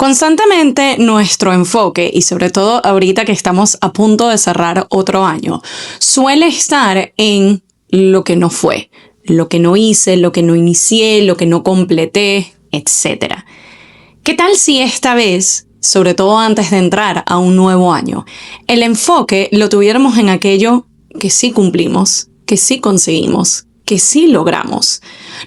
Constantemente nuestro enfoque, y sobre todo ahorita que estamos a punto de cerrar otro año, suele estar en lo que no fue, lo que no hice, lo que no inicié, lo que no completé, etc. ¿Qué tal si esta vez, sobre todo antes de entrar a un nuevo año, el enfoque lo tuviéramos en aquello que sí cumplimos, que sí conseguimos, que sí logramos?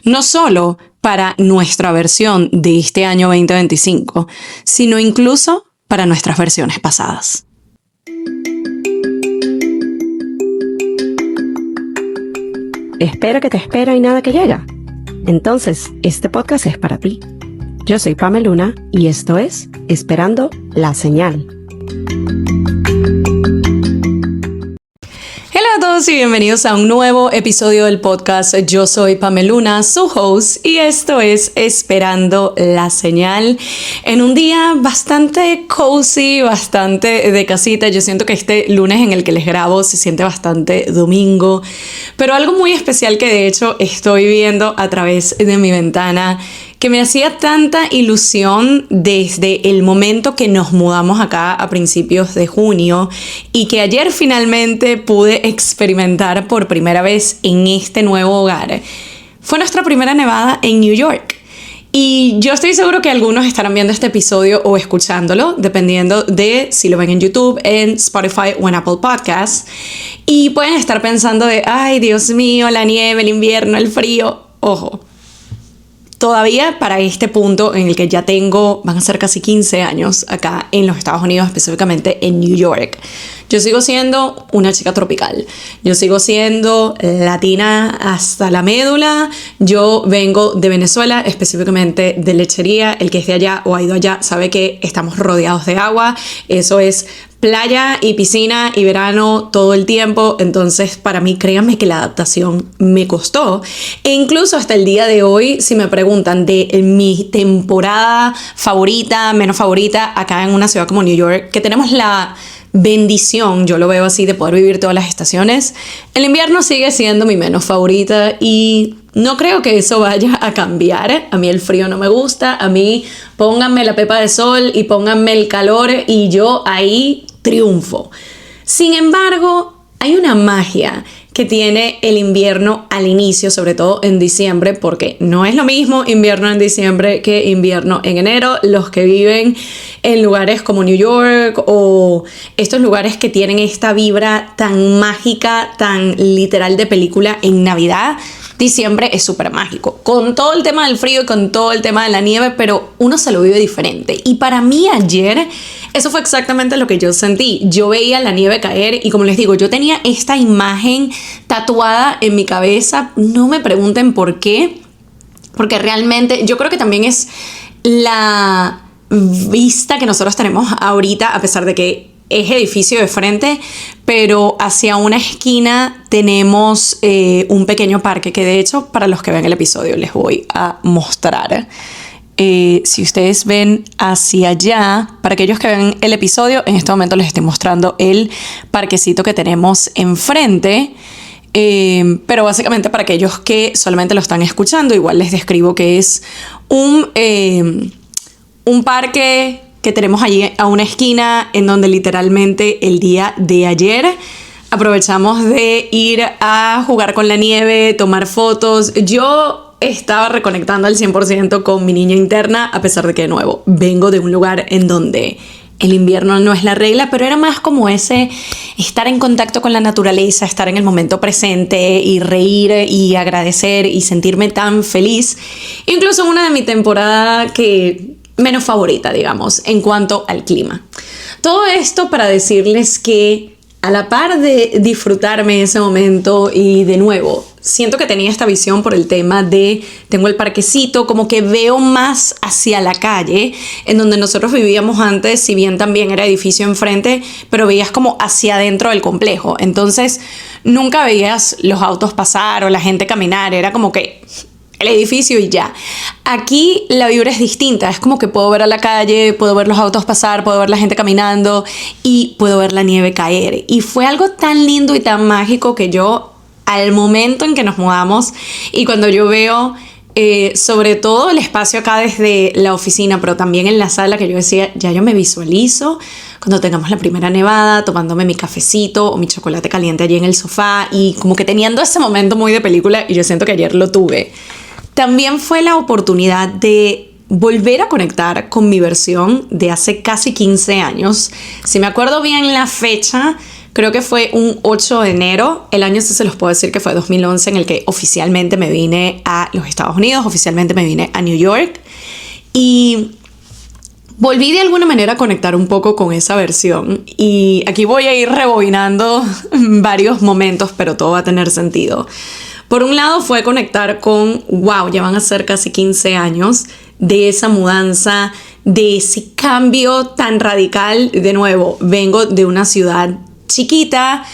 No solo para nuestra versión de este año 2025, sino incluso para nuestras versiones pasadas. Espera que te espera y nada que llega. Entonces, este podcast es para ti. Yo soy Pame Luna y esto es Esperando la Señal. Hola a todos y bienvenidos a un nuevo episodio del podcast. Yo soy Pame Luna, su host, y esto es Esperando la Señal. En un día bastante cozy, bastante de casita. Yo siento que este lunes en el que les grabo se siente bastante domingo, pero algo muy especial que de hecho estoy viendo a través de mi ventana, que me hacía tanta ilusión desde el momento que nos mudamos acá a principios de junio y que ayer finalmente pude experimentar por primera vez en este nuevo hogar. Fue nuestra primera nevada en New York. Y yo estoy seguro que algunos estarán viendo este episodio o escuchándolo, dependiendo de si lo ven en YouTube, en Spotify o en Apple Podcasts. Y pueden estar pensando de, ay, Dios mío, la nieve, el invierno, el frío. Ojo. Todavía para este punto en el que ya van a ser casi 15 años acá en los Estados Unidos, específicamente en New York, yo sigo siendo una chica tropical. Yo sigo siendo latina hasta la médula. Yo vengo de Venezuela, específicamente de Lechería. El que es de allá o ha ido allá sabe que estamos rodeados de agua. Eso es playa y piscina y verano todo el tiempo. Entonces, para mí, créanme que la adaptación me costó. E incluso hasta el día de hoy, si me preguntan de mi temporada favorita, menos favorita, acá en una ciudad como New York, que tenemos la bendición, yo lo veo así, de poder vivir todas las estaciones, el invierno sigue siendo mi menos favorita y no creo que eso vaya a cambiar. A mí el frío no me gusta, a mí pónganme la pepa de sol y pónganme el calor y yo ahí triunfo. Sin embargo, hay una magia que tiene el invierno al inicio, sobre todo en diciembre, porque no es lo mismo invierno en diciembre que invierno en enero. Los que viven en lugares como New York o estos lugares que tienen esta vibra tan mágica, tan literal de película en Navidad, diciembre es súper mágico, con todo el tema del frío y con todo el tema de la nieve, pero uno se lo vive diferente. Y para mí ayer eso fue exactamente lo que yo sentí. Yo veía la nieve caer y, como les digo, yo tenía esta imagen tatuada en mi cabeza. No me pregunten por qué, porque realmente yo creo que también es la vista que nosotros tenemos ahorita, a pesar de que es edificio de frente, pero hacia una esquina tenemos un pequeño parque que, de hecho, para los que ven el episodio les voy a mostrar. Si ustedes ven hacia allá, para aquellos que ven el episodio, en este momento les estoy mostrando el parquecito que tenemos enfrente. Pero básicamente para aquellos que solamente lo están escuchando, igual les describo que es un parque que tenemos allí a una esquina, en donde literalmente el día de ayer aprovechamos de ir a jugar con la nieve, tomar fotos. Yo estaba reconectando al 100% con mi niña interna, a pesar de que, de nuevo, vengo de un lugar en donde el invierno no es la regla, pero era más como ese estar en contacto con la naturaleza, estar en el momento presente y reír y agradecer y sentirme tan feliz. Incluso una de mi temporada que menos favorita, digamos, en cuanto al clima. Todo esto para decirles que, a la par de disfrutarme ese momento, y de nuevo, siento que tenía esta visión por el tema de, tengo el parquecito, como que veo más hacia la calle, en donde nosotros vivíamos antes, si bien también era edificio enfrente, pero veías como hacia adentro del complejo. Entonces, nunca veías los autos pasar o la gente caminar, era como que el edificio y ya. Aquí la vibra es distinta, es como que puedo ver a la calle, puedo ver los autos pasar, puedo ver la gente caminando y puedo ver la nieve caer. Y fue algo tan lindo y tan mágico que yo, al momento en que nos mudamos y cuando yo veo sobre todo el espacio acá desde la oficina, pero también en la sala, que yo decía, ya yo me visualizo cuando tengamos la primera nevada, tomándome mi cafecito o mi chocolate caliente allí en el sofá y como que teniendo ese momento muy de película, y yo siento que ayer lo tuve. También fue la oportunidad de volver a conectar con mi versión de hace casi 15 años. Si me acuerdo bien la fecha, creo que fue un 8 de enero. El año sí se los puedo decir que fue 2011, en el que oficialmente me vine a los Estados Unidos, oficialmente me vine a New York. Y volví de alguna manera a conectar un poco con esa versión. Y aquí voy a ir rebobinando varios momentos, pero todo va a tener sentido. Por un lado fue conectar con, wow, ya van a ser casi 15 años de esa mudanza, de ese cambio tan radical. De nuevo, vengo de una ciudad chiquita,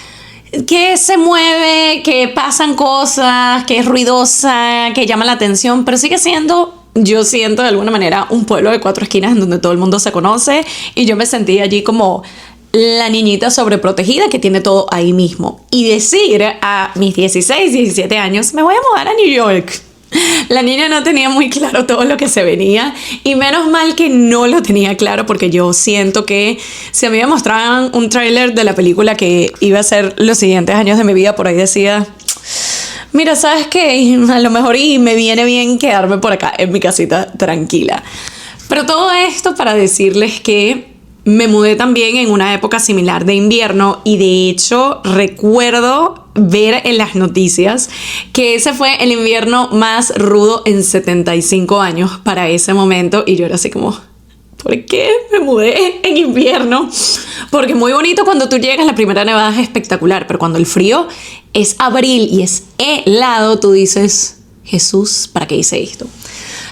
que se mueve, que pasan cosas, que es ruidosa, que llama la atención, pero sigue siendo, yo siento de alguna manera, un pueblo de 4 esquinas en donde todo el mundo se conoce, y yo me sentí allí como la niñita sobreprotegida que tiene todo ahí mismo. Y decir a mis 16, 17 años, me voy a mudar a New York. La niña no tenía muy claro todo lo que se venía, y menos mal que no lo tenía claro, porque yo siento que si a mí me mostraban un tráiler de la película que iba a ser los siguientes años de mi vida, por ahí decía, mira, ¿sabes qué? A lo mejor y me viene bien quedarme por acá en mi casita tranquila. Pero todo esto para decirles que me mudé también en una época similar de invierno, y de hecho recuerdo ver en las noticias que ese fue el invierno más rudo en 75 años para ese momento, y yo era así como, ¿por qué me mudé en invierno? Porque muy bonito cuando tú llegas, la primera nevada es espectacular, pero cuando el frío es abril y es helado, tú dices, Jesús, ¿para qué hice esto?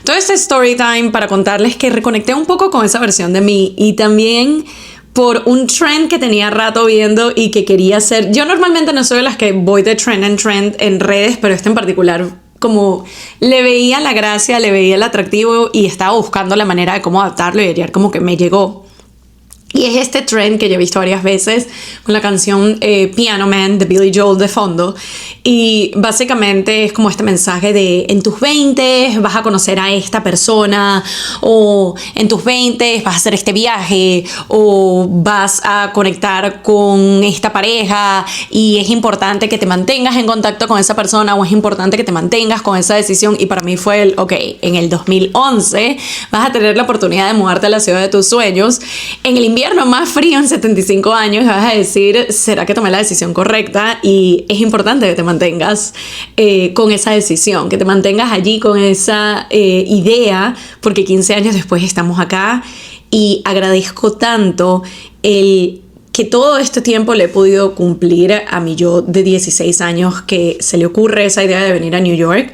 Todo este story time para contarles que reconecté un poco con esa versión de mí, y también por un trend que tenía rato viendo y que quería hacer. Yo normalmente no soy de las que voy de trend en trend en redes, pero este en particular, como le veía la gracia, le veía el atractivo y estaba buscando la manera de cómo adaptarlo, y ayer como que me llegó. Y es este trend que yo he visto varias veces con la canción Piano Man de Billy Joel de fondo. Y básicamente es como este mensaje de en tus 20 vas a conocer a esta persona, o en tus 20 vas a hacer este viaje, o vas a conectar con esta pareja, y es importante que te mantengas en contacto con esa persona, o es importante que te mantengas con esa decisión. Y para mí fue el, ok, en el 2011 vas a tener la oportunidad de mudarte a la ciudad de tus sueños, en el invierno más frío en 75 años, y vas a decir, ¿será que tomé la decisión correcta? Y es importante que te mantengas con esa decisión, que te mantengas allí con esa idea, porque 15 años después estamos acá, y agradezco tanto el que todo este tiempo le he podido cumplir a mi yo de 16 años, que se le ocurre esa idea de venir a New York,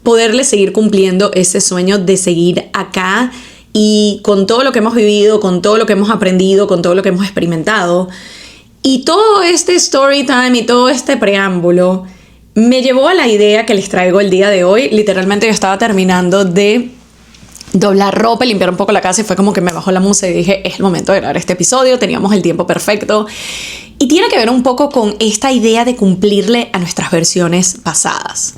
poderle seguir cumpliendo ese sueño de seguir acá. Y con todo lo que hemos vivido, con todo lo que hemos aprendido, con todo lo que hemos experimentado, y todo este story time y todo este preámbulo me llevó a la idea que les traigo el día de hoy. Literalmente yo estaba terminando de doblar ropa, limpiar un poco la casa, y fue como que me bajó la musa y dije, es el momento de grabar este episodio. Teníamos el tiempo perfecto, y tiene que ver un poco con esta idea de cumplirle a nuestras versiones pasadas.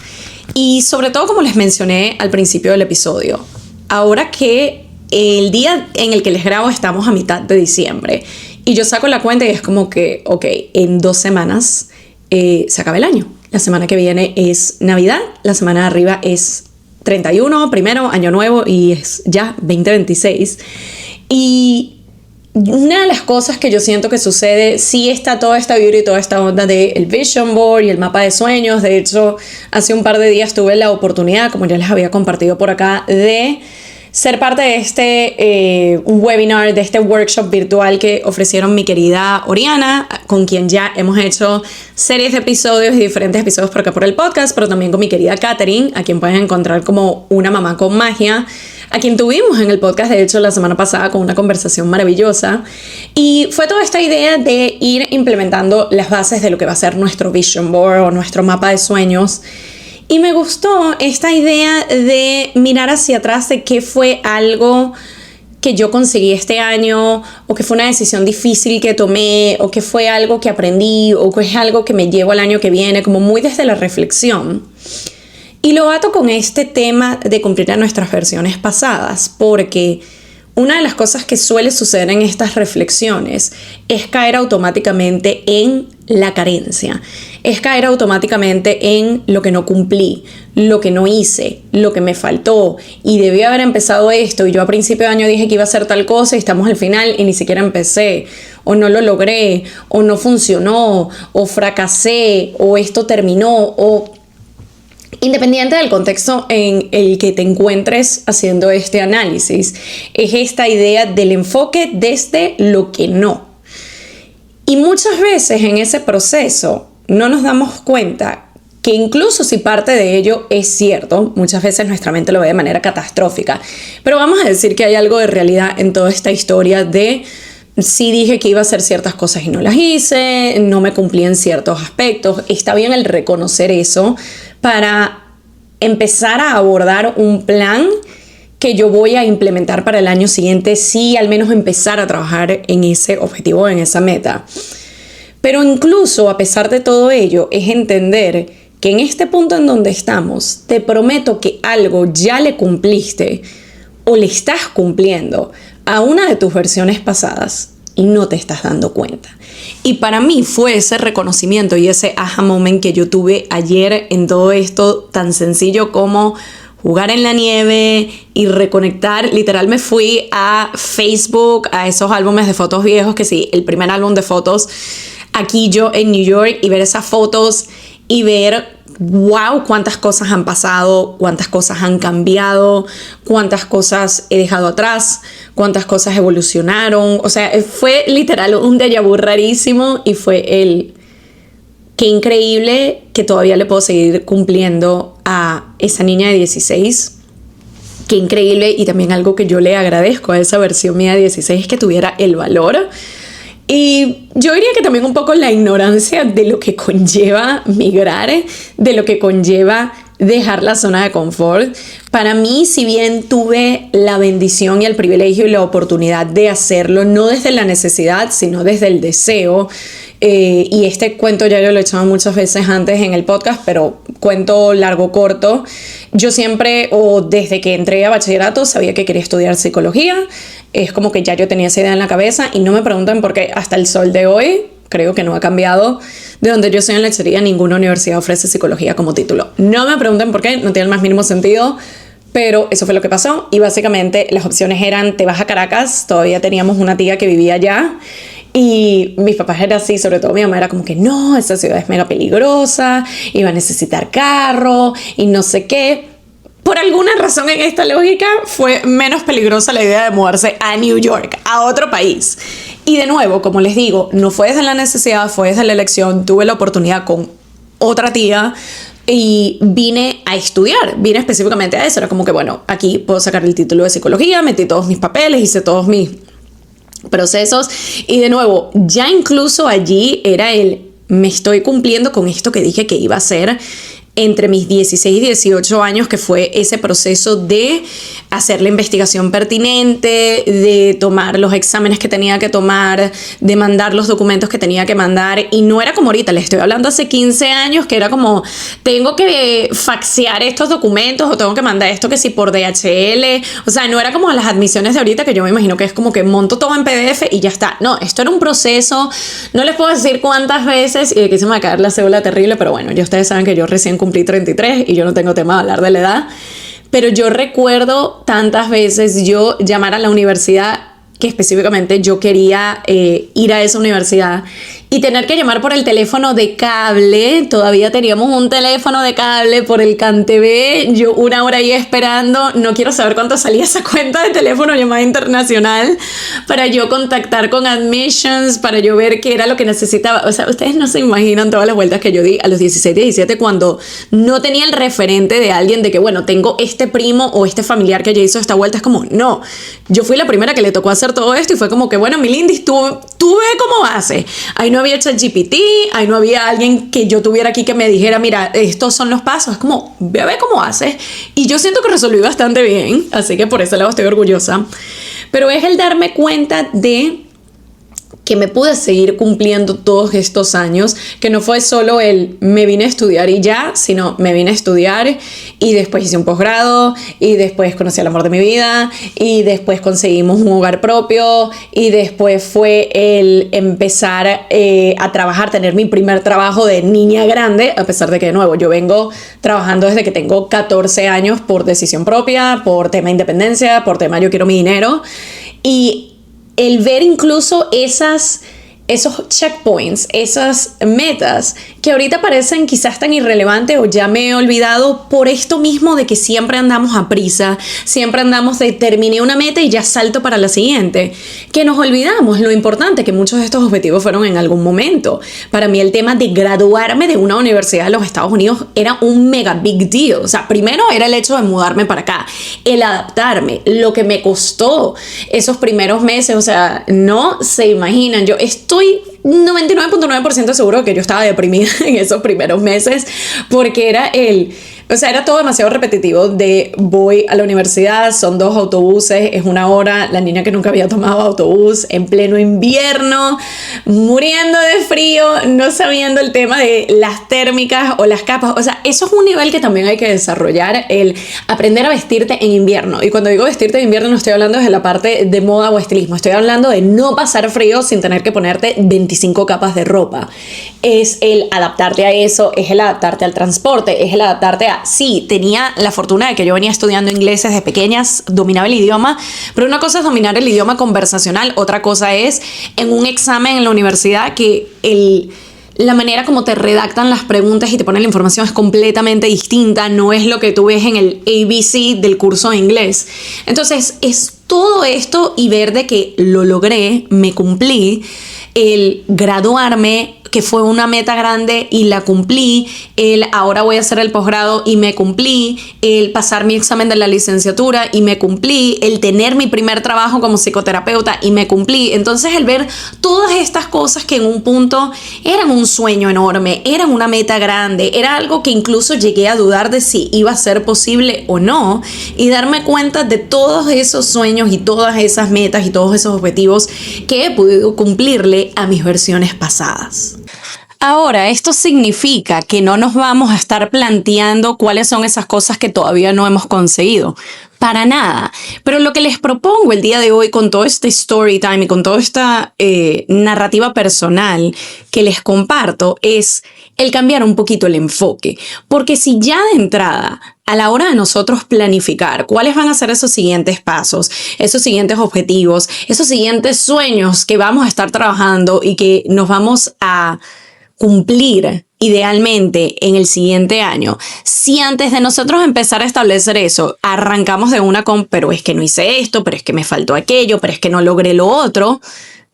Y sobre todo, como les mencioné al principio del episodio, ahora que el día en el que les grabo estamos a mitad de diciembre, y yo saco la cuenta y es como que, ok, en 2 semanas se acaba el año. La semana que viene es Navidad, la semana de arriba es 31, primero, Año Nuevo, y es ya 2026. Y una de las cosas que yo siento que sucede, sí está toda esta vibra y toda esta onda del Vision Board y el mapa de sueños. De hecho, hace un par de días tuve la oportunidad, como ya les había compartido por acá, de ser parte de este webinar, de este workshop virtual que ofrecieron mi querida Oriana, con quien ya hemos hecho series de episodios y diferentes episodios por acá por el podcast, pero también con mi querida Katherine, a quien pueden encontrar como una mamá con magia, a quien tuvimos en el podcast, de hecho, la semana pasada, con una conversación maravillosa. Y fue toda esta idea de ir implementando las bases de lo que va a ser nuestro Vision Board o nuestro mapa de sueños. Y me gustó esta idea de mirar hacia atrás de qué fue algo que yo conseguí este año, o que fue una decisión difícil que tomé, o que fue algo que aprendí, o que es algo que me llevo al año que viene, como muy desde la reflexión. Y lo ato con este tema de cumplir a nuestras versiones pasadas, porque una de las cosas que suele suceder en estas reflexiones es caer automáticamente en la carencia, es caer automáticamente en lo que no cumplí, lo que no hice, lo que me faltó y debí haber empezado esto y yo a principio de año dije que iba a hacer tal cosa y estamos al final y ni siquiera empecé, o no lo logré, o no funcionó, o fracasé, o esto terminó, o... Independiente del contexto en el que te encuentres haciendo este análisis, es esta idea del enfoque desde lo que no. Y muchas veces en ese proceso no nos damos cuenta que incluso si parte de ello es cierto, muchas veces nuestra mente lo ve de manera catastrófica, pero vamos a decir que hay algo de realidad en toda esta historia de... Sí dije que iba a hacer ciertas cosas y no las hice, no me cumplí en ciertos aspectos. Está bien el reconocer eso para empezar a abordar un plan que yo voy a implementar para el año siguiente, sí, al menos empezar a trabajar en ese objetivo, en esa meta. Pero incluso a pesar de todo ello, es entender que en este punto en donde estamos, te prometo que algo ya le cumpliste o le estás cumpliendo a una de tus versiones pasadas y no te estás dando cuenta. Y para mí fue ese reconocimiento y ese aha moment que yo tuve ayer en todo esto tan sencillo como jugar en la nieve y reconectar. Literal me fui a Facebook, a esos álbumes de fotos viejos, que sí, el primer álbum de fotos aquí yo en New York, y ver esas fotos y ver wow, cuántas cosas han pasado, cuántas cosas han cambiado, cuántas cosas he dejado atrás, cuántas cosas evolucionaron. O sea, fue literal un déjà vu rarísimo y fue el qué increíble que todavía le puedo seguir cumpliendo a esa niña de 16. Qué increíble, y también algo que yo le agradezco a esa versión mía de 16 es que tuviera el valor. Y yo diría que también un poco la ignorancia de lo que conlleva migrar, de lo que conlleva dejar la zona de confort. Para mí, si bien tuve la bendición y el privilegio y la oportunidad de hacerlo, no desde la necesidad, sino desde el deseo, y este cuento ya yo lo he echado muchas veces antes en el podcast, pero cuento largo corto, yo siempre, o desde que entré a bachillerato, sabía que quería estudiar psicología. Es como que ya yo tenía esa idea en la cabeza, y no me pregunten por qué hasta el sol de hoy, creo que no ha cambiado. De donde yo soy en Lechería, ninguna universidad ofrece psicología como título. No me pregunten por qué, no tiene el más mínimo sentido, pero eso fue lo que pasó. Y básicamente las opciones eran: te vas a Caracas, todavía teníamos una tía que vivía allá, y mis papás eran así, sobre todo mi mamá era como que no, esa ciudad es mega peligrosa, iba a necesitar carro y no sé qué. Por alguna razón en esta lógica fue menos peligrosa la idea de mudarse a New York, a otro país. Y de nuevo, como les digo, no fue desde la necesidad, fue desde la elección. Tuve la oportunidad con otra tía y vine a estudiar, vine específicamente a eso. Era como que bueno, aquí puedo sacar el título de psicología, metí todos mis papeles, hice todos mis procesos, y de nuevo, ya incluso allí era me estoy cumpliendo con esto que dije que iba a hacer entre mis 16 y 18 años, que fue ese proceso de hacer la investigación pertinente, de tomar los exámenes que tenía que tomar, de mandar los documentos que tenía que mandar. Y no era como ahorita, les estoy hablando hace 15 años, que era como, tengo que faxear estos documentos o tengo que mandar esto que sí por DHL. O sea, no era como las admisiones de ahorita, que yo me imagino que es como que monto todo en PDF y ya está. No, esto era un proceso. No les puedo decir cuántas veces, y de que se me va a caer la cédula terrible, pero bueno, ya ustedes saben que yo recién cumplí 33 y yo no tengo tema de hablar de la edad, pero yo recuerdo tantas veces yo llamar a la universidad, que específicamente yo quería ir a esa universidad, y tener que llamar por el teléfono de cable. Todavía teníamos un teléfono de cable por el CanTV, yo una hora ahí esperando, no quiero saber cuánto salía esa cuenta de teléfono llamada internacional, para yo contactar con admissions, para yo ver qué era lo que necesitaba. O sea, ustedes no se imaginan todas las vueltas que yo di a los 16, 17, cuando no tenía el referente de alguien de que, bueno, tengo este primo o este familiar que ya hizo esta vuelta. Es como, no, yo fui la primera que le tocó hacer todo esto, y fue como que, bueno, mi Lindis, tú ve cómo hace. Ahí no había ChatGPT, ahí no había alguien que yo tuviera aquí que me dijera, mira, estos son los pasos. Es como, ve a ver cómo haces. Y yo siento que resolví bastante bien, así que por ese lado estoy orgullosa. Pero es el darme cuenta de que me pude seguir cumpliendo todos estos años, que no fue solo el me vine a estudiar y ya, sino me vine a estudiar y después hice un posgrado y después conocí al amor de mi vida y después conseguimos un hogar propio y después fue el empezar a trabajar, tener mi primer trabajo de niña grande, a pesar de que de nuevo yo vengo trabajando desde que tengo 14 años por decisión propia, por tema de independencia, por tema yo quiero mi dinero, y el ver incluso esos checkpoints, esas metas que ahorita parecen quizás tan irrelevantes o ya me he olvidado por esto mismo de que siempre andamos a prisa, siempre andamos de terminé una meta y ya salto para la siguiente, que nos olvidamos lo importante que muchos de estos objetivos fueron en algún momento. Para mí el tema de graduarme de una universidad de los Estados Unidos era un mega big deal. O sea, primero era el hecho de mudarme para acá, el adaptarme, lo que me costó esos primeros meses, o sea, no se imaginan, yo estoy 99.9% seguro de que yo estaba deprimida en esos primeros meses porque era todo demasiado repetitivo de voy a la universidad, son 2 autobuses, es 1 hora, la niña que nunca había tomado autobús en pleno invierno, muriendo de frío, no sabiendo el tema de las térmicas o las capas. O sea, eso es un nivel que también hay que desarrollar, el aprender a vestirte en invierno. Y cuando digo vestirte en invierno no estoy hablando desde la parte de moda o estilismo, estoy hablando de no pasar frío sin tener que ponerte 25 capas de ropa. Es el adaptarte a eso, es el adaptarte al transporte, es el adaptarte a... Sí, tenía la fortuna de que yo venía estudiando inglés desde pequeñas, dominaba el idioma, pero una cosa es dominar el idioma conversacional, otra cosa es en un examen en la universidad que la manera como te redactan las preguntas y te ponen la información es completamente distinta, no es lo que tú ves en el ABC del curso de inglés. Entonces es todo esto y ver de que lo logré, me cumplí, el graduarme, que fue una meta grande y la cumplí, el ahora voy a hacer el posgrado y me cumplí, el pasar mi examen de la licenciatura y me cumplí, el tener mi primer trabajo como psicoterapeuta y me cumplí. Entonces el ver todas estas cosas que en un punto eran un sueño enorme, eran una meta grande, era algo que incluso llegué a dudar de si iba a ser posible o no, y darme cuenta de todos esos sueños y todas esas metas y todos esos objetivos que he podido cumplirle a mis versiones pasadas. Ahora, esto significa que no nos vamos a estar planteando cuáles son esas cosas que todavía no hemos conseguido. Para nada. Pero lo que les propongo el día de hoy con todo este story time y con toda esta narrativa personal que les comparto es el cambiar un poquito el enfoque. Porque si ya de entrada, a la hora de nosotros planificar cuáles van a ser esos siguientes pasos, esos siguientes objetivos, esos siguientes sueños que vamos a estar trabajando y que nos vamos a cumplir idealmente en el siguiente año, si antes de nosotros empezar a establecer eso, arrancamos de una con, pero es que no hice esto, pero es que me faltó aquello, pero es que no logré lo otro,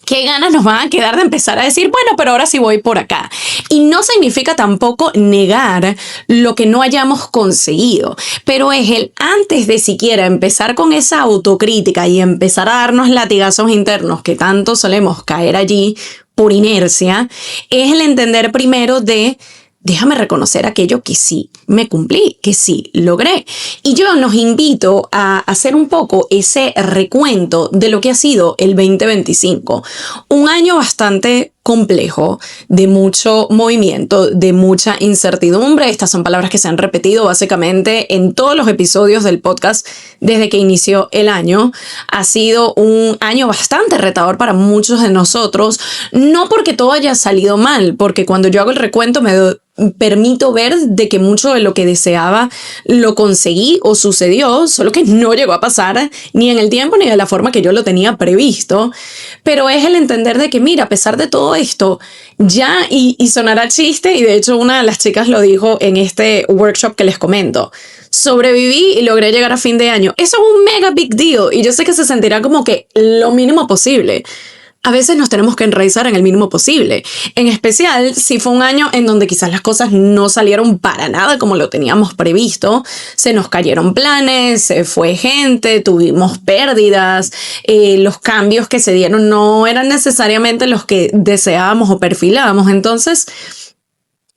¿qué ganas nos van a quedar de empezar a decir, bueno, pero ahora sí voy por acá? Y no significa tampoco negar lo que no hayamos conseguido, pero es el antes de siquiera empezar con esa autocrítica y empezar a darnos latigazos internos que tanto solemos caer allí por inercia, es el entender primero de déjame reconocer aquello que sí me cumplí, que sí logré. Y yo los invito a hacer un poco ese recuento de lo que ha sido el 2025. Un año bastante complejo, de mucho movimiento, de mucha incertidumbre. Estas son palabras que se han repetido básicamente en todos los episodios del podcast desde que inició el año. Ha sido un año bastante retador para muchos de nosotros, no porque todo haya salido mal, porque cuando yo hago el recuento me permito ver de que mucho de lo que deseaba lo conseguí o sucedió, solo que no llegó a pasar ni en el tiempo ni de la forma que yo lo tenía previsto. Pero es el entender de que mira, a pesar de todo esto, ya, y sonará chiste, y de hecho una de las chicas lo dijo en este workshop que les comento, sobreviví y logré llegar a fin de año. Eso es un mega big deal y yo sé que se sentirá como que lo mínimo posible. A veces nos tenemos que enraizar en el mínimo posible, en especial si fue un año en donde quizás las cosas no salieron para nada como lo teníamos previsto, se nos cayeron planes, se fue gente, tuvimos pérdidas, los cambios que se dieron no eran necesariamente los que deseábamos o perfilábamos. Entonces,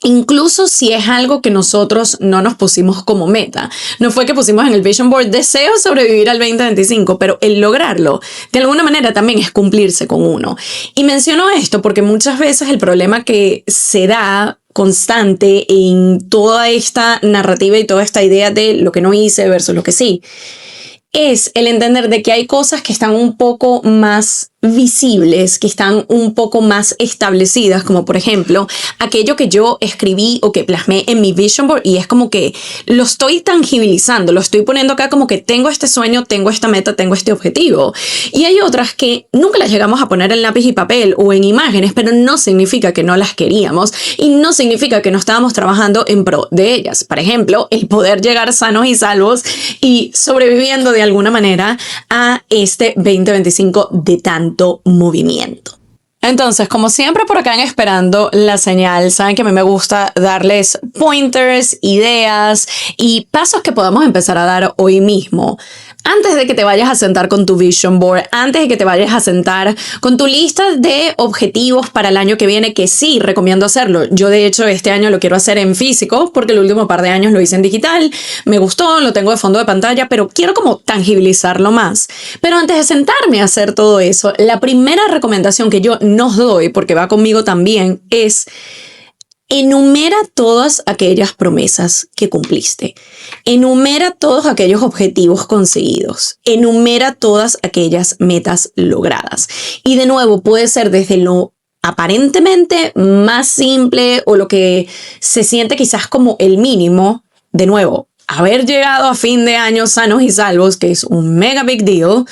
Incluso si es algo que nosotros no nos pusimos como meta. No fue que pusimos en el Vision Board deseo sobrevivir al 2025, pero el lograrlo de alguna manera también es cumplirse con uno. Y menciono esto porque muchas veces el problema que se da constante en toda esta narrativa y toda esta idea de lo que no hice versus lo que sí, es el entender de que hay cosas que están un poco más visibles, que están un poco más establecidas, como por ejemplo aquello que yo escribí o que plasmé en mi vision board, y es como que lo estoy tangibilizando, lo estoy poniendo acá como que tengo este sueño, tengo esta meta, tengo este objetivo. Y hay otras que nunca las llegamos a poner en lápiz y papel o en imágenes, pero no significa que no las queríamos y no significa que no estábamos trabajando en pro de ellas. Por ejemplo, el poder llegar sanos y salvos y sobreviviendo de alguna manera a este 2025 de tanto movimiento. Entonces, como siempre por acá en Esperando la Señal, saben que a mí me gusta darles pointers, ideas y pasos que podamos empezar a dar hoy mismo. Antes de que te vayas a sentar con tu vision board, antes de que te vayas a sentar con tu lista de objetivos para el año que viene, que sí recomiendo hacerlo. Yo de hecho este año lo quiero hacer en físico porque el último par de años lo hice en digital. Me gustó, lo tengo de fondo de pantalla, pero quiero como tangibilizarlo más. Pero antes de sentarme a hacer todo eso, la primera recomendación que yo nos doy, porque va conmigo también, es: enumera todas aquellas promesas que cumpliste. Enumera todos aquellos objetivos conseguidos. Enumera todas aquellas metas logradas. Y de nuevo, puede ser desde lo aparentemente más simple o lo que se siente quizás como el mínimo. De nuevo, haber llegado a fin de año sanos y salvos, que es un mega big deal.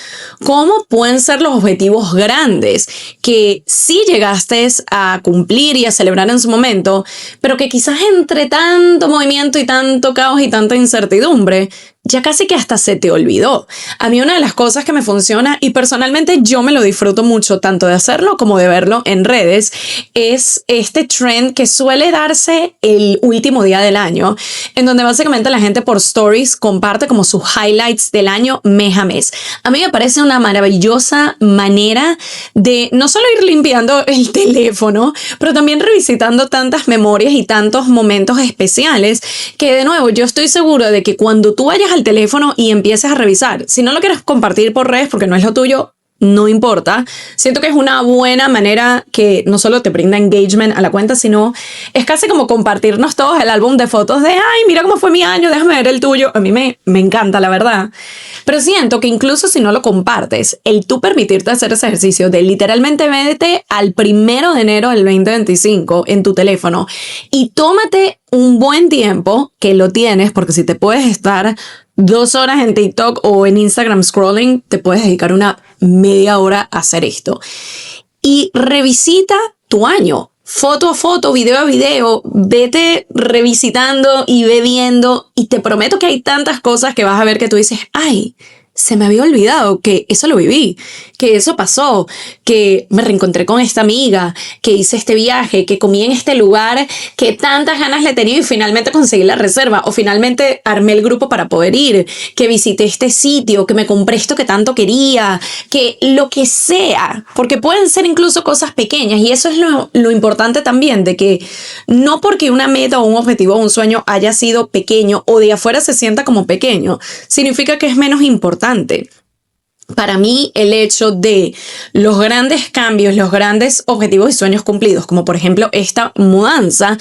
¿Cómo pueden ser los objetivos grandes que sí llegaste a cumplir y a celebrar en su momento, pero que quizás entre tanto movimiento y tanto caos y tanta incertidumbre, ya casi que hasta se te olvidó? A mí una de las cosas que me funciona, y personalmente yo me lo disfruto mucho, tanto de hacerlo como de verlo en redes, es este trend que suele darse el último día del año, en donde básicamente la gente por stories comparte como sus highlights del año mes a mes. A mí me parece una maravillosa manera de no solo ir limpiando el teléfono, pero también revisitando tantas memorias y tantos momentos especiales que, de nuevo, yo estoy seguro de que cuando tú vayas al teléfono y empieces a revisar, si no lo quieres compartir por redes porque no es lo tuyo, no importa. Siento que es una buena manera que no solo te brinda engagement a la cuenta, sino es casi como compartirnos todos el álbum de fotos de ay, mira cómo fue mi año, déjame ver el tuyo. A mí me encanta, la verdad. Pero siento que incluso si no lo compartes, el tú permitirte hacer ese ejercicio de literalmente vete al 1 de enero del 2025 en tu teléfono y tómate un buen tiempo, que lo tienes, porque si te puedes estar 2 horas en TikTok o en Instagram scrolling, te puedes dedicar una media hora a hacer esto. Y revisita tu año, foto a foto, video a video, vete revisitando y ve viendo, y te prometo que hay tantas cosas que vas a ver que tú dices, ay, se me había olvidado que eso lo viví, que eso pasó, que me reencontré con esta amiga, que hice este viaje, que comí en este lugar, que tantas ganas le tenía y finalmente conseguí la reserva, o finalmente armé el grupo para poder ir, que visité este sitio, que me compré esto que tanto quería, que lo que sea, porque pueden ser incluso cosas pequeñas, y eso es lo importante también, de que no porque una meta o un objetivo o un sueño haya sido pequeño o de afuera se sienta como pequeño, significa que es menos importante. Para mí, el hecho de los grandes cambios, los grandes objetivos y sueños cumplidos, como por ejemplo esta mudanza,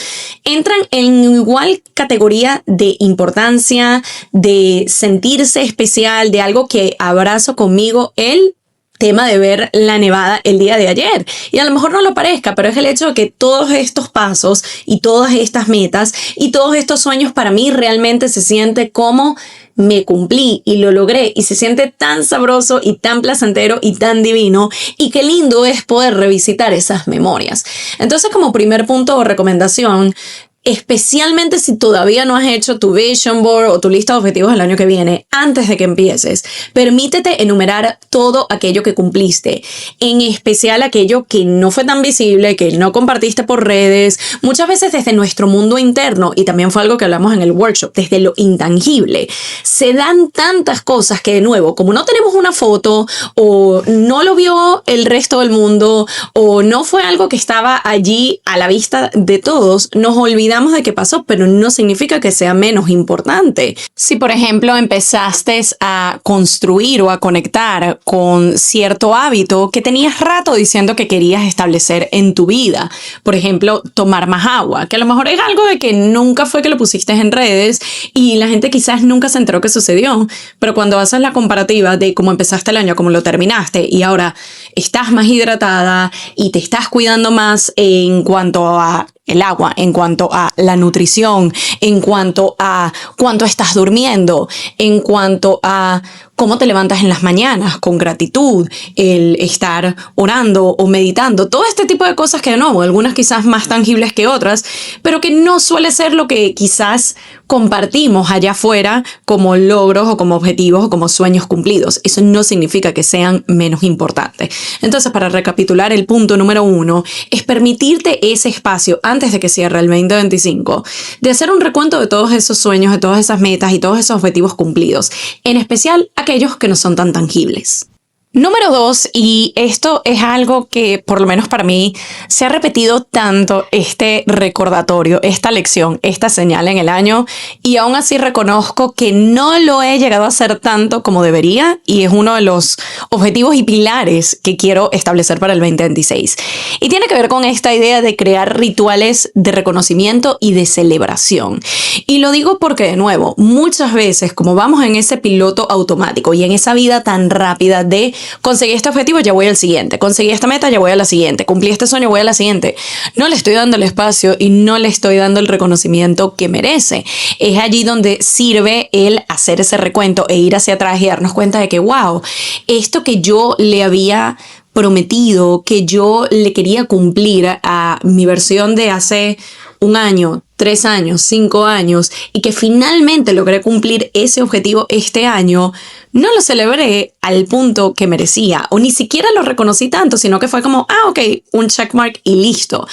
entran en igual categoría de importancia, de sentirse especial, de algo que abrazo conmigo, el tema de ver la nevada el día de ayer. Y a lo mejor no lo parezca, pero es el hecho de que todos estos pasos y todas estas metas y todos estos sueños para mí realmente se siente como me cumplí y lo logré, y se siente tan sabroso y tan placentero y tan divino, y qué lindo es poder revisitar esas memorias. Entonces, como primer punto o recomendación, especialmente si todavía no has hecho tu vision board o tu lista de objetivos del año que viene, antes de que empieces, permítete enumerar todo aquello que cumpliste, en especial aquello que no fue tan visible, que no compartiste por redes, muchas veces desde nuestro mundo interno, y también fue algo que hablamos en el workshop, desde lo intangible. Se dan tantas cosas que, de nuevo, como no tenemos una foto, o no lo vio el resto del mundo, o no fue algo que estaba allí a la vista de todos, nos olvidamos olvidamos de que pasó, pero no significa que sea menos importante. Si, por ejemplo, empezaste a construir o a conectar con cierto hábito que tenías rato diciendo que querías establecer en tu vida, por ejemplo, tomar más agua, que a lo mejor es algo de que nunca fue que lo pusiste en redes y la gente quizás nunca se enteró que sucedió, pero cuando haces la comparativa de cómo empezaste el año a cómo lo terminaste y ahora estás más hidratada y te estás cuidando más en cuanto a el agua, en cuanto a la nutrición, en cuanto a cuánto estás durmiendo, en cuanto a cómo te levantas en las mañanas con gratitud, el estar orando o meditando, todo este tipo de cosas que de nuevo, algunas quizás más tangibles que otras, pero que no suele ser lo que quizás compartimos allá afuera como logros o como objetivos o como sueños cumplidos. Eso no significa que sean menos importantes. Entonces, para recapitular, el punto número 1 es permitirte ese espacio antes de que cierre el 2025, de hacer un recuento de todos esos sueños, de todas esas metas y todos esos objetivos cumplidos, en especial aquellos que no son tan tangibles. Número 2, y esto es algo que por lo menos para mí se ha repetido tanto, este recordatorio, esta lección, esta señal en el año, y aún así reconozco que no lo he llegado a hacer tanto como debería, y es uno de los objetivos y pilares que quiero establecer para el 2026. Y tiene que ver con esta idea de crear rituales de reconocimiento y de celebración. Y lo digo porque, de nuevo, muchas veces como vamos en ese piloto automático y en esa vida tan rápida de conseguí este objetivo, ya voy al siguiente. Conseguí esta meta, ya voy a la siguiente. Cumplí este sueño, voy a la siguiente. No le estoy dando el espacio y no le estoy dando el reconocimiento que merece. Es allí donde sirve el hacer ese recuento e ir hacia atrás y darnos cuenta de que, wow, esto que yo le había prometido, que yo le quería cumplir a mi versión de hace un año, 3 años, 5 años, y que finalmente logré cumplir ese objetivo este año, no lo celebré al punto que merecía, o ni siquiera lo reconocí tanto, sino que fue como, ok, un checkmark y listo.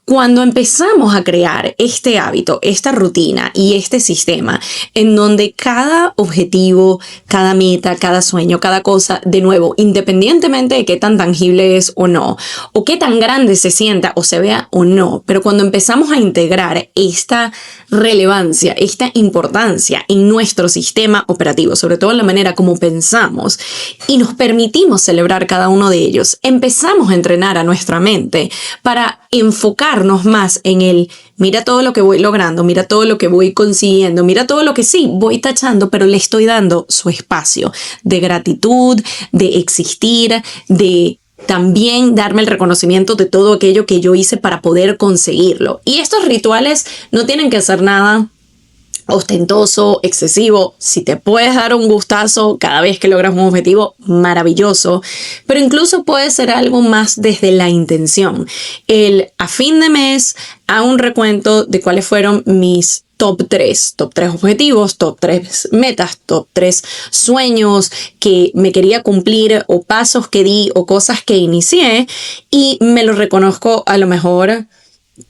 Cuando empezamos a crear este hábito, esta rutina y este sistema en donde cada objetivo, cada meta, cada sueño, cada cosa, de nuevo, independientemente de qué tan tangible es o no, o qué tan grande se sienta o se vea o no, pero cuando empezamos a integrar esta relevancia, esta importancia en nuestro sistema operativo, sobre todo en la manera como pensamos, y nos permitimos celebrar cada uno de ellos, empezamos a entrenar a nuestra mente para enfocarnos más en el mira todo lo que voy logrando, mira todo lo que voy consiguiendo, mira todo lo que sí voy tachando, pero le estoy dando su espacio de gratitud, de existir, de también darme el reconocimiento de todo aquello que yo hice para poder conseguirlo. Y estos rituales no tienen que ser nada ostentoso, excesivo. Si te puedes dar un gustazo cada vez que logras un objetivo, maravilloso, pero incluso puede ser algo más desde la intención. El a fin de mes hago un recuento de cuáles fueron mis top 3 objetivos, top 3 metas, top 3 sueños que me quería cumplir o pasos que di o cosas que inicié, y me lo reconozco a lo mejor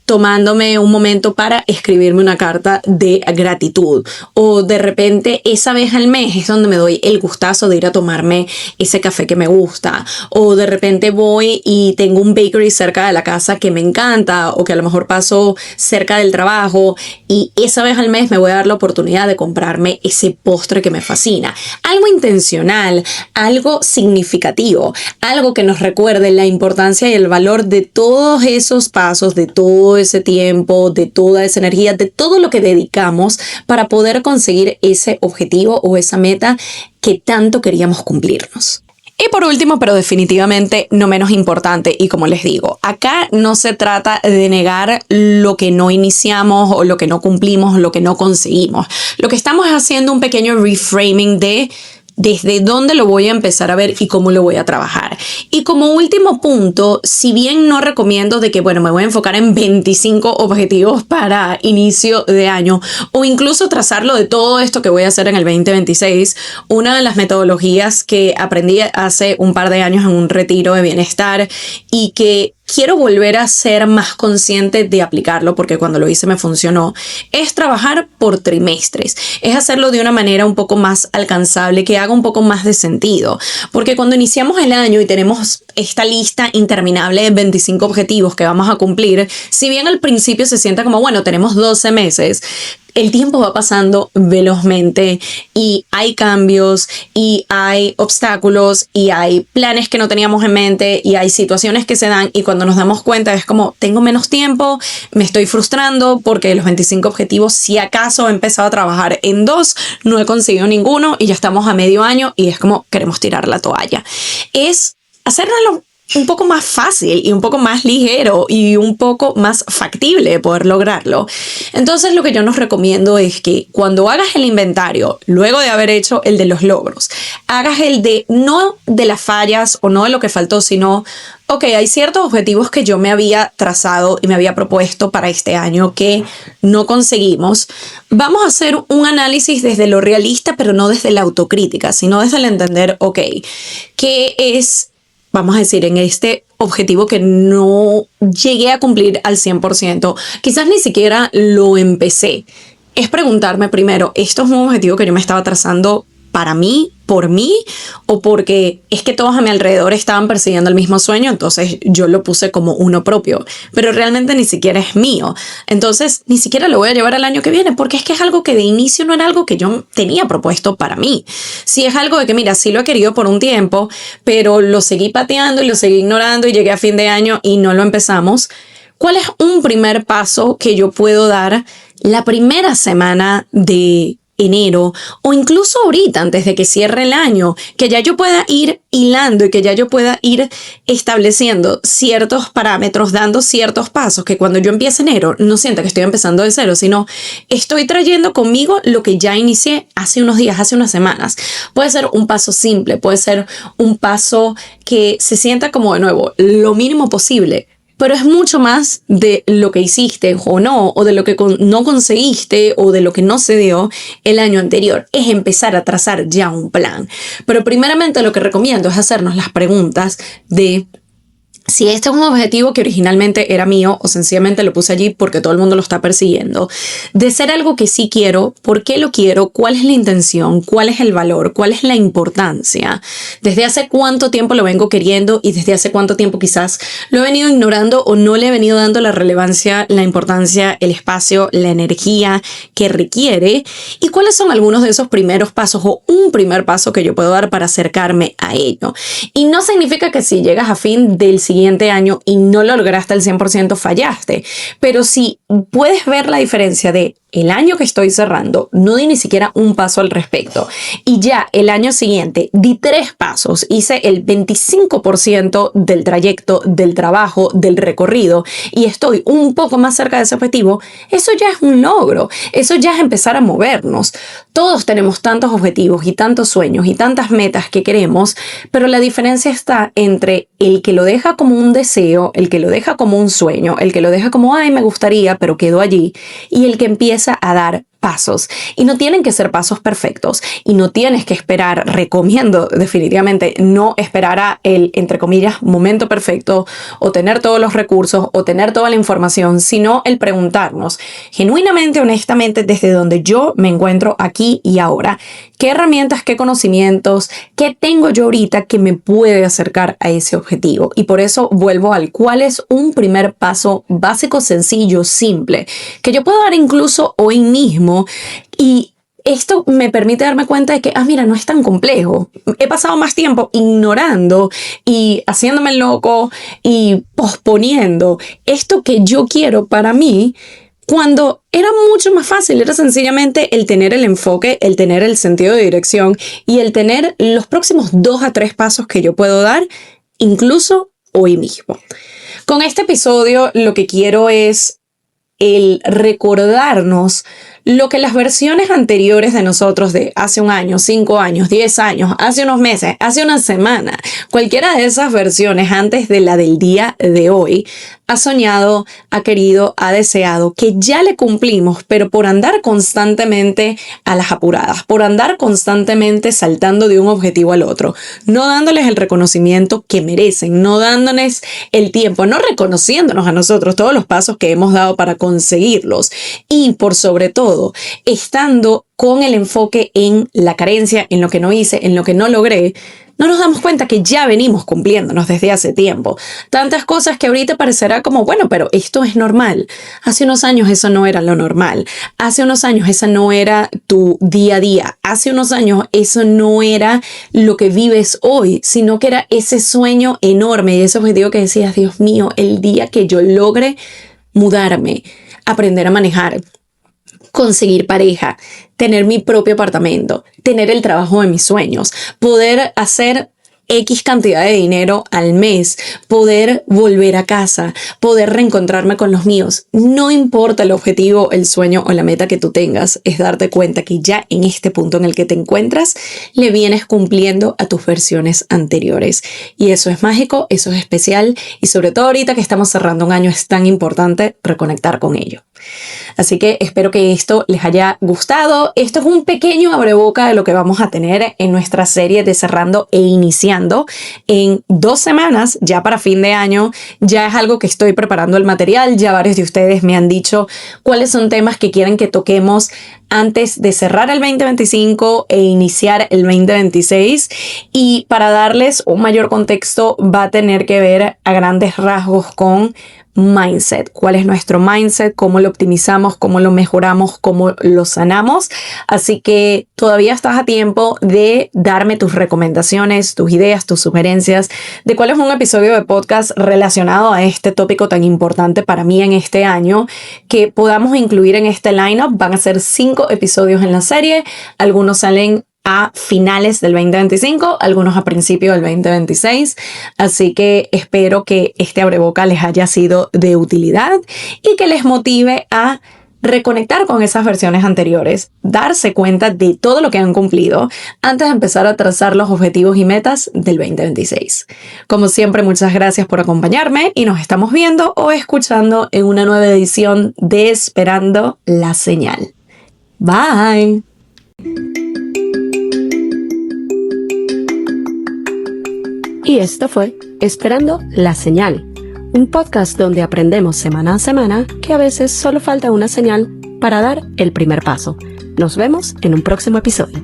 tomándome un momento para escribirme una carta de gratitud, o de repente esa vez al mes es donde me doy el gustazo de ir a tomarme ese café que me gusta, o de repente voy y tengo un bakery cerca de la casa que me encanta, o que a lo mejor paso cerca del trabajo y esa vez al mes me voy a dar la oportunidad de comprarme ese postre que me fascina. Algo intencional, algo significativo, algo que nos recuerde la importancia y el valor de todos esos pasos, de todo ese tiempo, de toda esa energía, de todo lo que dedicamos para poder conseguir ese objetivo o esa meta que tanto queríamos cumplirnos. Y por último, pero definitivamente no menos importante, y como les digo, acá no se trata de negar lo que no iniciamos o lo que no cumplimos o lo que no conseguimos. Lo que estamos haciendo un pequeño reframing de desde dónde lo voy a empezar a ver y cómo lo voy a trabajar. Y como último punto, si bien no recomiendo de que, bueno, me voy a enfocar en 25 objetivos para inicio de año, o incluso trazarlo de todo esto que voy a hacer en el 2026, una de las metodologías que aprendí hace un par de años en un retiro de bienestar y que quiero volver a ser más consciente de aplicarlo, porque cuando lo hice me funcionó, es trabajar por trimestres, es hacerlo de una manera un poco más alcanzable, que haga un poco más de sentido, porque cuando iniciamos el año y tenemos esta lista interminable de 25 objetivos que vamos a cumplir, si bien al principio se sienta como, bueno, tenemos 12 meses, el tiempo va pasando velozmente y hay cambios y hay obstáculos y hay planes que no teníamos en mente y hay situaciones que se dan, y cuando nos damos cuenta es como, tengo menos tiempo, me estoy frustrando porque los 25 objetivos, si acaso he empezado a trabajar en 2, no he conseguido ninguno y ya estamos a medio año y es como queremos tirar la toalla. Es hacerlo un poco más fácil y un poco más ligero y un poco más factible poder lograrlo. Entonces lo que yo nos recomiendo es que cuando hagas el inventario, luego de haber hecho el de los logros, hagas el de no de las fallas o no de lo que faltó, sino, ok, hay ciertos objetivos que yo me había trazado y me había propuesto para este año que no conseguimos. Vamos a hacer un análisis desde lo realista, pero no desde la autocrítica, sino desde el entender, ok, ¿qué es, vamos a decir, en este objetivo que no llegué a cumplir al 100%? Quizás ni siquiera lo empecé. Es preguntarme primero, ¿esto es un objetivo que yo me estaba trazando para mí, por mí, o porque es que todos a mi alrededor estaban persiguiendo el mismo sueño, entonces yo lo puse como uno propio, pero realmente ni siquiera es mío? Entonces ni siquiera lo voy a llevar al año que viene, porque es que es algo que de inicio no era algo que yo tenía propuesto para mí. Si es algo de que, mira, sí lo he querido por un tiempo, pero lo seguí pateando y lo seguí ignorando y llegué a fin de año y no lo empezamos. ¿Cuál es un primer paso que yo puedo dar la primera semana de enero, o incluso ahorita antes de que cierre el año, que ya yo pueda ir hilando y que ya yo pueda ir estableciendo ciertos parámetros, dando ciertos pasos, que cuando yo empiece enero no sienta que estoy empezando de cero, sino estoy trayendo conmigo lo que ya inicié hace unos días, hace unas semanas? Puede ser un paso simple, puede ser un paso que se sienta como, de nuevo, lo mínimo posible, pero es mucho más de lo que hiciste o no, o de lo que no conseguiste, o de lo que no se dio el año anterior. Es empezar a trazar ya un plan. Pero primeramente lo que recomiendo es hacernos las preguntas de si este es un objetivo que originalmente era mío o sencillamente lo puse allí porque todo el mundo lo está persiguiendo, de ser algo que sí quiero, por qué lo quiero, cuál es la intención, cuál es el valor, cuál es la importancia, desde hace cuánto tiempo lo vengo queriendo y desde hace cuánto tiempo quizás lo he venido ignorando o no le he venido dando la relevancia, la importancia, el espacio, la energía que requiere, y cuáles son algunos de esos primeros pasos o un primer paso que yo puedo dar para acercarme a ello. Y no significa que si llegas a fin del siguiente año y no lo lograste al 100% fallaste, pero si puedes ver la diferencia de el año que estoy cerrando, no di ni siquiera un paso al respecto, y ya el año siguiente di 3 pasos, hice el 25% del trayecto, del trabajo, del recorrido, y estoy un poco más cerca de ese objetivo, eso ya es un logro, eso ya es empezar a movernos. Todos tenemos tantos objetivos y tantos sueños y tantas metas que queremos, pero la diferencia está entre el que lo deja como un deseo, el que lo deja como un sueño, el que lo deja como, ay, me gustaría, pero quedó allí, y el que empieza a dar pasos. Y no tienen que ser pasos perfectos y no tienes que esperar, recomiendo definitivamente no esperar a el, entre comillas, momento perfecto, o tener todos los recursos o tener toda la información, sino el preguntarnos genuinamente, honestamente, desde donde yo me encuentro aquí y ahora, qué herramientas, qué conocimientos, qué tengo yo ahorita que me puede acercar a ese objetivo. Y por eso vuelvo al cuál es un primer paso básico, sencillo, simple, que yo puedo dar incluso hoy mismo. Y esto me permite darme cuenta de que, mira, no es tan complejo. He pasado más tiempo ignorando y haciéndome el loco y posponiendo esto que yo quiero para mí, cuando era mucho más fácil. Era sencillamente el tener el enfoque, el tener el sentido de dirección y el tener los próximos 2 a 3 pasos que yo puedo dar, incluso hoy mismo. Con este episodio lo que quiero es el recordarnos lo que las versiones anteriores de nosotros de hace un año, 5 años, 10 años, hace unos meses, hace una semana, cualquiera de esas versiones antes de la del día de hoy, ha soñado, ha querido, ha deseado, que ya le cumplimos, pero por andar constantemente a las apuradas, por andar constantemente saltando de un objetivo al otro, no dándoles el reconocimiento que merecen, no dándoles el tiempo, no reconociéndonos a nosotros todos los pasos que hemos dado para conseguirlos y por sobre todo, estando con el enfoque en la carencia, en lo que no hice, en lo que no logré, no nos damos cuenta que ya venimos cumpliéndonos desde hace tiempo. Tantas cosas que ahorita parecerá como, bueno, pero esto es normal. Hace unos años eso no era lo normal. Hace unos años esa no era tu día a día. Hace unos años eso no era lo que vives hoy, sino que era ese sueño enorme y ese objetivo que decías, Dios mío, el día que yo logre mudarme, aprender a manejar, conseguir pareja, tener mi propio apartamento, tener el trabajo de mis sueños, poder hacer X cantidad de dinero al mes, poder volver a casa, poder reencontrarme con los míos. No importa el objetivo, el sueño o la meta que tú tengas, es darte cuenta que ya en este punto en el que te encuentras, le vienes cumpliendo a tus versiones anteriores. Y eso es mágico, eso es especial y sobre todo ahorita que estamos cerrando un año es tan importante reconectar con ello. Así que espero que esto les haya gustado. Esto es un pequeño abreboca de lo que vamos a tener en nuestra serie de Cerrando e Iniciando en 2 semanas, ya para fin de año. Ya es algo que estoy preparando el material. Ya varios de ustedes me han dicho cuáles son temas que quieren que toquemos antes de cerrar el 2025 e iniciar el 2026. Y para darles un mayor contexto va a tener que ver a grandes rasgos con mindset, cuál es nuestro mindset, cómo lo optimizamos, cómo lo mejoramos, cómo lo sanamos. Así que todavía estás a tiempo de darme tus recomendaciones, tus ideas, tus sugerencias de cuál es un episodio de podcast relacionado a este tópico tan importante para mí en este año que podamos incluir en este lineup. Van a ser 5 episodios en la serie, algunos salen a finales del 2025, algunos a principios del 2026. Así que espero que este abreboca les haya sido de utilidad y que les motive a reconectar con esas versiones anteriores, darse cuenta de todo lo que han cumplido antes de empezar a trazar los objetivos y metas del 2026. Como siempre, muchas gracias por acompañarme y nos estamos viendo o escuchando en una nueva edición de Esperando la Señal. Bye. Y esto fue Esperando la Señal, un podcast donde aprendemos semana a semana que a veces solo falta una señal para dar el primer paso. Nos vemos en un próximo episodio.